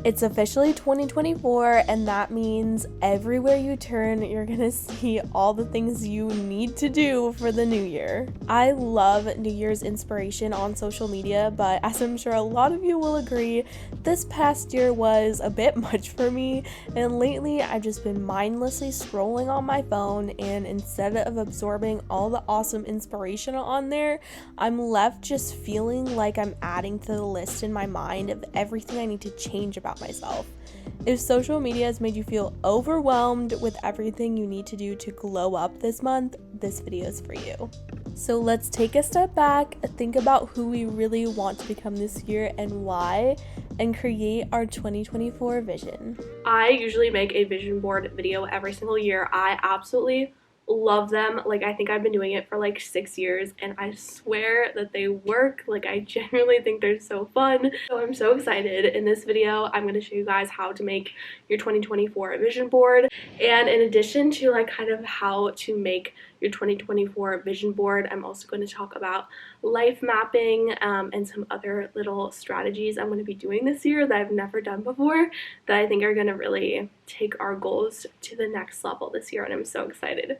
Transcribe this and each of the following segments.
It's officially 2024, and that means everywhere you turn, you're gonna see all the things you need to do for the new year. I love New Year's inspiration on social media, but as I'm sure a lot of you will agree, this past year was a bit much for me, and lately I've just been mindlessly scrolling on my phone, and instead of absorbing all the awesome inspiration on there, I'm left just feeling like I'm adding to the list in my mind of everything I need to change about myself. If social media has made you feel overwhelmed with everything you need to do to glow up this month, this video is for you. So let's take a step back, think about who we really want to become this year and why, and create our 2024 vision. I usually make a vision board video every single year. I absolutely love them. Like, I think I've been doing it for like 6 years, and I swear that they work. Like, I genuinely think they're so fun. So I'm so excited. In this video, I'm going to show you guys how to make your 2024 vision board. And in addition to like kind of how to make your 2024 vision board, I'm also going to talk about life mapping and some other little strategies I'm going to be doing this year that I've never done before that I think are going to really take our goals to the next level this year, and I'm so excited.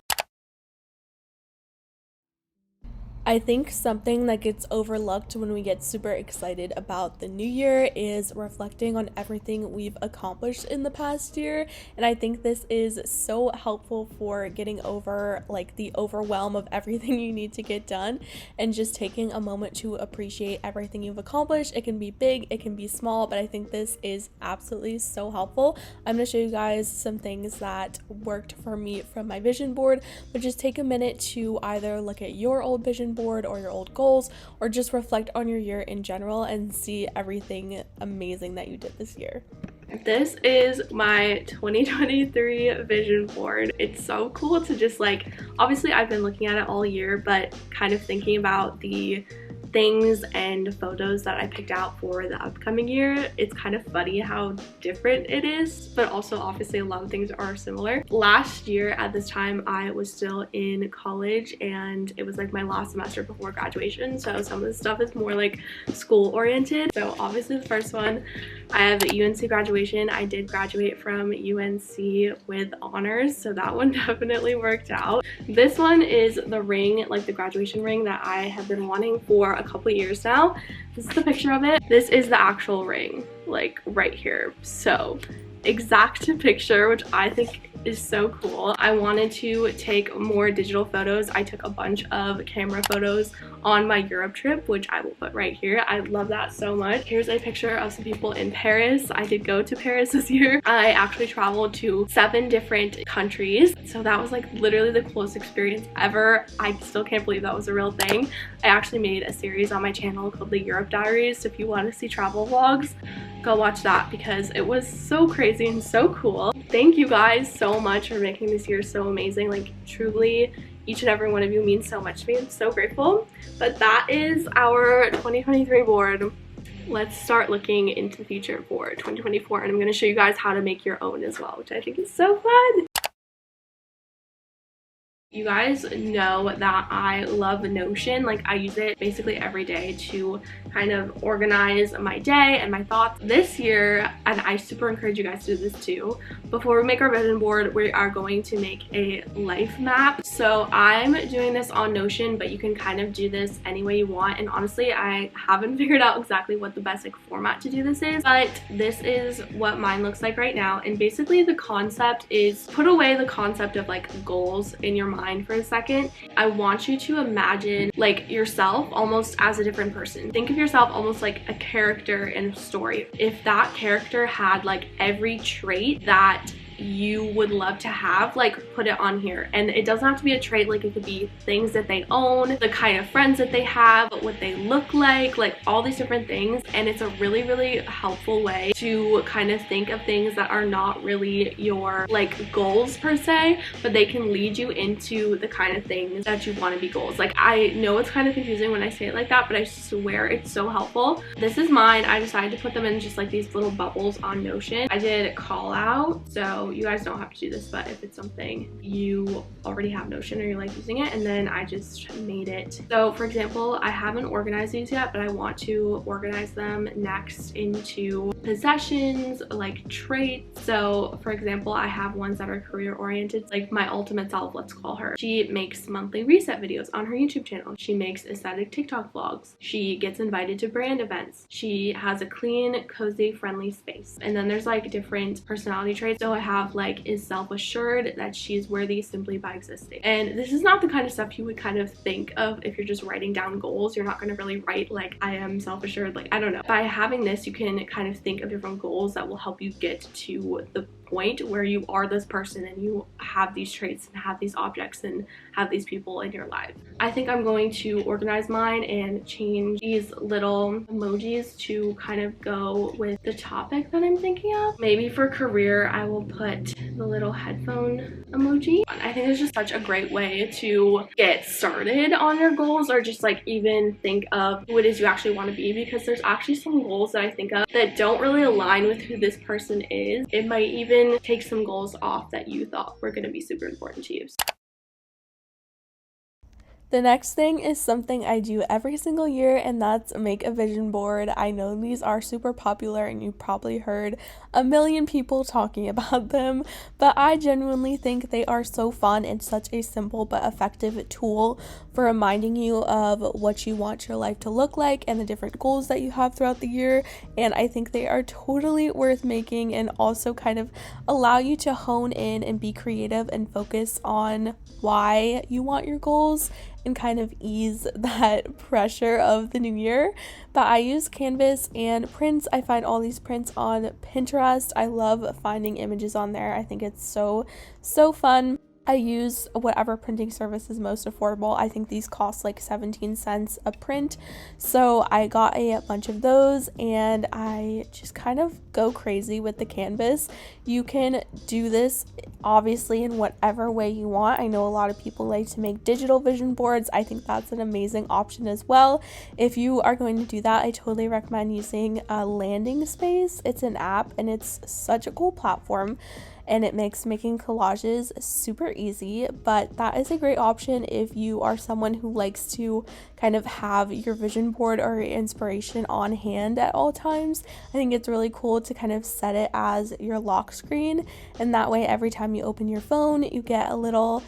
I think something that gets overlooked when we get super excited about the new year is reflecting on everything we've accomplished in the past year, and I think this is so helpful for getting over like the overwhelm of everything you need to get done and just taking a moment to appreciate everything you've accomplished. It can be big, it can be small, but I think this is absolutely so helpful. I'm going to show you guys some things that worked for me from my vision board, but just take a minute to either look at your old vision board or your old goals, or just reflect on your year in general and see everything amazing that you did this year. This is my 2023 vision board. It's so cool to just like, obviously I've been looking at it all year, but kind of thinking about the things and photos that I picked out for the upcoming year, it's kind of funny how different it is, but also obviously a lot of things are similar. Last year at this time I was still in college, and it was like my last semester before graduation, so some of the stuff is more like school oriented. So obviously the first one, I have the UNC graduation. I did graduate from UNC with honors, so that one definitely worked out. This one is the ring, like the graduation ring that I have been wanting for a couple years now. This is the picture of it. This is the actual ring, like right here. So exact picture, which I think is so cool. I wanted to take more digital photos. I took a bunch of camera photos on my Europe trip, which I will put right here. I love that so much. Here's a picture of some people in Paris. I did go to Paris this year. I actually traveled to 7 different countries, so that was like literally the coolest experience ever. I still can't believe that was a real thing. I actually made a series on my channel called the Europe Diaries, so if you want to see travel vlogs, go watch that because it was so crazy and so cool. Thank you guys so much for making this year so amazing. Like, truly, each and every one of you means so much to me. I'm so grateful. But that is our 2023 board. Let's start looking into the future for 2024, and I'm going to show you guys how to make your own as well, which I think is so fun. You guys know that I love Notion. Like, I use it basically every day to kind of organize my day and my thoughts. This year, and I super encourage you guys to do this too, before we make our vision board, we are going to make a life map. So I'm doing this on Notion, but you can kind of do this any way you want. And honestly, I haven't figured out exactly what the best like format to do this is, but this is what mine looks like right now. And basically the concept is, put away the concept of like goals in your mind for a second. I want you to imagine like yourself almost as a different person. Think of yourself almost like a character in a story. If that character had like every trait that you would love to have, like, put it on here. And it doesn't have to be a trait, like it could be things that they own, the kind of friends that they have, what they look like all these different things. And it's a really, really helpful way to kind of think of things that are not really your like goals per se, but they can lead you into the kind of things that you want to be goals. Like, I know it's kind of confusing when I say it like that, but I swear it's so helpful. This is mine. I decided to put them in just like these little bubbles on Notion. I did call out, so you guys don't have to do this, but if it's something you already have Notion or you like using it, and then I just made it. So for example, I haven't organized these yet, but I want to organize them next into possessions, like traits. So for example, I have ones that are career oriented, like my ultimate self, let's call her. She makes monthly reset videos on her YouTube channel. She makes aesthetic TikTok vlogs. She gets invited to brand events. She has a clean, cozy, friendly space. And then there's like different personality traits. So I have like, is self-assured, that she's worthy simply by existing. And this is not the kind of stuff you would kind of think of if you're just writing down goals. You're not going to really write like, I am self-assured, like I don't know. By having this, you can kind of think of different goals that will help you get to the point where you are this person and you have these traits and have these objects and have these people in your life. I think I'm going to organize mine and change these little emojis to kind of go with the topic that I'm thinking of. Maybe for career, I will put the little headphone emoji. I think it's just such a great way to get started on your goals, or just like even think of who it is you actually want to be, because there's actually some goals that I think of that don't really align with who this person is. It might even take some goals off that you thought were going to be super important to you. The next thing is something I do every single year, and that's make a vision board. I know these are super popular and you've probably heard a million people talking about them, but I genuinely think they are so fun and such a simple but effective tool for reminding you of what you want your life to look like and the different goals that you have throughout the year. And I think they are totally worth making and also kind of allow you to hone in and be creative and focus on why you want your goals and kind of ease that pressure of the new year. But I use canvas and prints. I find all these prints on Pinterest. I love finding images on there. I think it's so fun. I use whatever printing service is most affordable. I think these cost like 17 cents a print. So I got a bunch of those and I just kind of go crazy with the canvas. You can do this obviously in whatever way you want. I know a lot of people like to make digital vision boards. I think that's an amazing option as well. If you are going to do that, I totally recommend using a Landing Space. It's an app and it's such a cool platform, and it makes making collages super easy. But that is a great option if you are someone who likes to kind of have your vision board or your inspiration on hand at all times. I think it's really cool to kind of set it as your lock screen, and that way every time you open your phone you get a little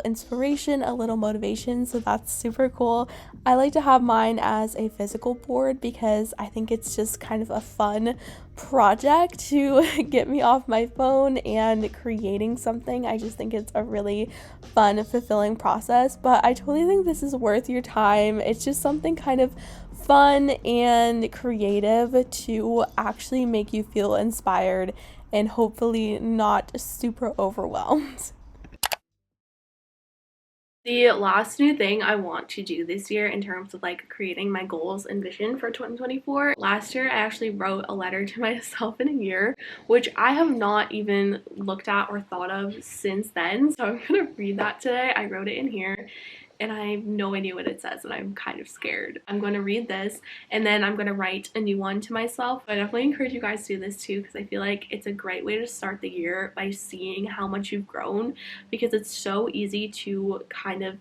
inspiration, a little motivation. So that's super cool. I like to have mine as a physical board because I think it's just kind of a fun project to get me off my phone and creating something. I just think it's a really fun, fulfilling process. But I totally think this is worth your time. It's just something kind of fun and creative to actually make you feel inspired and hopefully not super overwhelmed. The last new thing I want to do this year in terms of like creating my goals and vision for 2024. Last year, I actually wrote a letter to myself in a year, which I have not even looked at or thought of since then. So I'm gonna read that today. I wrote it in here and I have no idea what it says and I'm kind of scared. I'm going to read this and then I'm going to write a new one to myself. I definitely encourage you guys to do this too, because I feel like it's a great way to start the year by seeing how much you've grown, because it's so easy to kind of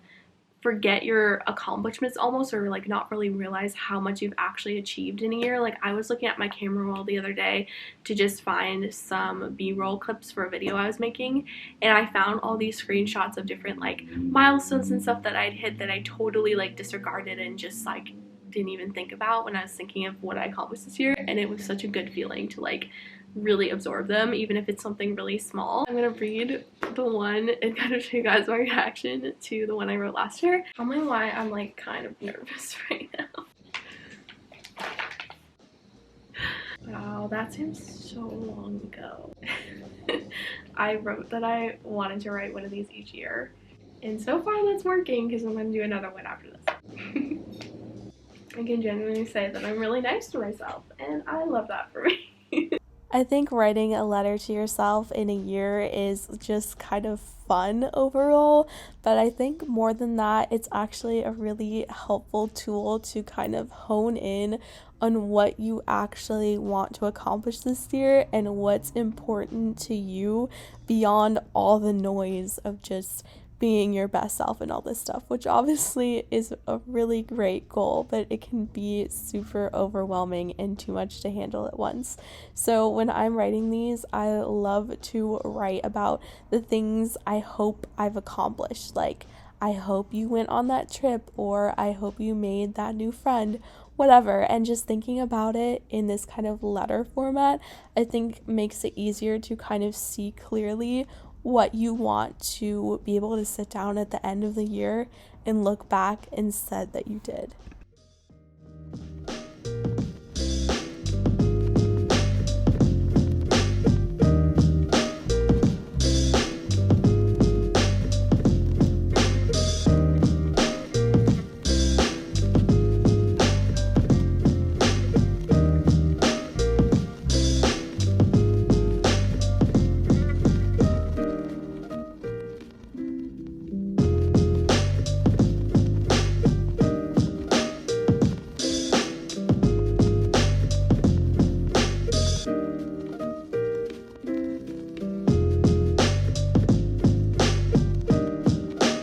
forget your accomplishments almost, or like not really realize how much you've actually achieved in a year. Like I was looking at my camera roll the other day to just find some B-roll clips for a video I was making, and I found all these screenshots of different like milestones and stuff that I'd hit that I totally like disregarded and just like didn't even think about when I was thinking of what I accomplished this year. And it was such a good feeling to like really absorb them, even if it's something really small. I'm gonna read the one and kind of show you guys my reaction to the one I wrote last year. Tell me why I'm like kind of nervous right now. Wow, that seems so long ago. I wrote that I wanted to write one of these each year, and so far that's working because I'm gonna do another one after this. I can genuinely say that I'm really nice to myself, and I love that for me. I think writing a letter to yourself in a year is just kind of fun overall, but I think more than that, it's actually a really helpful tool to kind of hone in on what you actually want to accomplish this year and what's important to you beyond all the noise of just being your best self and all this stuff, which obviously is a really great goal, but it can be super overwhelming and too much to handle at once. So when I'm writing these, I love to write about the things I hope I've accomplished. Like, I hope you went on that trip, or I hope you made that new friend, whatever. And just thinking about it in this kind of letter format, I think makes it easier to kind of see clearly what you want to be able to sit down at the end of the year and look back and said that you did.